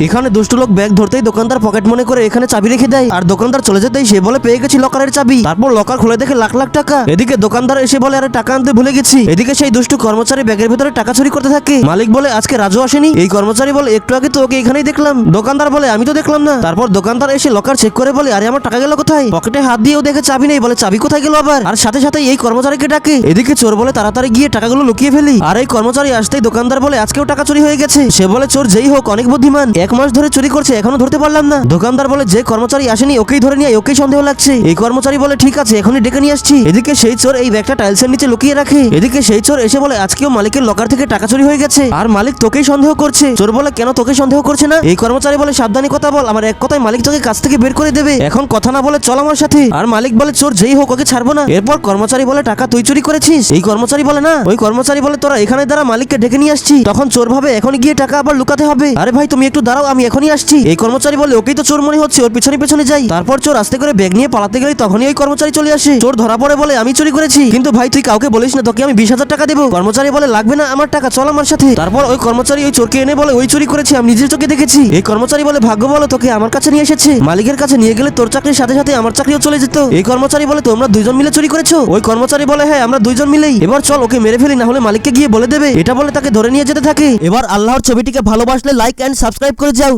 এখানে দুষ্ট লোক ব্যাগ ধরতেই দোকানদার পকেট মনে করে এখানে চাবি রেখে দেয় আর দোকানদার চলে যেতেই সে বলে পেয়ে গেছি লকারের চাবি। তারপর লকার খুলে দেখে লাখ লাখ টাকা। এদিকে দোকানদার এসে বলে আরে টাকা আনতে ভুলে গেছি। এদিকে সেই দুষ্ট কর্মচারী ব্যাগের ভিতরে টাকা চুরি করতে থাকে। মালিক বলে আজকে রাজু আসেনি। এই কর্মচারী বলে একটু আগে তো ওকে এখানেই দেখলাম। দোকানদার বলে আমি তো দেখলাম না। তারপর দোকানদার এসে লকার চেক করে বলে আরে আমার টাকা গেল কোথায়। পকেটে হাত দিয়েও দেখে চাবি নেই। বলে চাবি কোথায় গেল আবার। আর সাথে সাথে এই কর্মচারীকে ডাকে। এদিকে চোর বলে তাড়াতাড়ি গিয়ে টাকাগুলো লুকিয়ে ফেলি। আর এই কর্মচারী আসতেই দোকানদার বলে আজকেও টাকা চুরি হয়ে গেছে। সে বলে চোর যেই হোক অনেক বুদ্ধিমান, 1 মাস ধরে চুরি করছে এখনো ধরতে পারলাম না। দোকানদার বলে যে কর্মচারী আসেনি ওকেই ধরে নিয়ে ওকেই সন্দেহ লাগছে। এই কর্মচারী বলে ঠিক আছে এখনই ডেকে নিয়ে আসছি। এদিকে সেই চোর এই ব্যাগটা টাইলসের নিচে লুকিয়ে রাখে। এদিকে সেই চোর এসে বলে আজকেও মালিকের লকার থেকে টাকা চুরি হয়ে গেছে আর মালিক তোকেই সন্দেহ করছে। চোর বলে কেন তোকে সন্দেহ করছে না। এই কর্মচারী বলে সাবধানী কথা বল, আমার এক কথায় মালিক তোকে কাজ থেকে বের করে দেবে। এখন কথা না বলে চল আমার সাথে। আর মালিক বলে চোর যেই হোক ওকে ছাড়বো না। এরপর কর্মচারী বলে টাকা তুই চুরি করেছিস। এই কর্মচারী বলে না। ওই কর্মচারী বলে তোরা এখানে দ্বারা মালিককে ডেকে নিয়ে আসছি। তখন চোর ভাবে এখনই গিয়ে টাকা আবার লুকাতে হবে। আরে ভাই তুমি একটু দাঁড়াও আমি এখনই আসছি। এই কর্মচারী বলে ওকেই তো চোর মনে হচ্ছে, ওর পিছনে পিছনে যাই। তারপর চোর আস্তে করে ব্যাগ নিয়ে পালাতে গেলে তখনই ওই কর্মচারী চলে আসে। চোর ধরা পড়ে বলে আমি চুরি করেছি, কিন্তু ভাই তুই কাউকে বলিস না, তোকে আমি 20,000 টাকা দেবো। কর্মচারী বলে লাগবে না আমার টাকা, চল আমার সাথে। তারপর ওই কর্মচারী ওই চোরকে এনে বলে ওই চুরি করেছি আমি নিজের চোখে দেখেছি। এই কর্মচারী বলে ভাগ্য বলো তোকে আমার কাছে নিয়ে এসেছে। মালিকের কাছে নিয়ে গেলে তোর চাকরির সাথে সাথে আমার চাকরিও চলে যেত। এই কর্মচারী বলে তোমরা দুইজন মিলে চুরি করেছো। ওই কর্মচারী বলে হ্যাঁ আমরা দুইজন মিলেই। এবার চল ওকে মেরে ফেলি, না হলে মালিককে গিয়ে বলে দেবে। এটা বলে তাকে ধরে নিয়ে যেতে থাকে। এবার আল্লাহর ছবিটিকে ভালোবাসলে লাইক এন্ড সাবস্ক্রাইব করে যাও।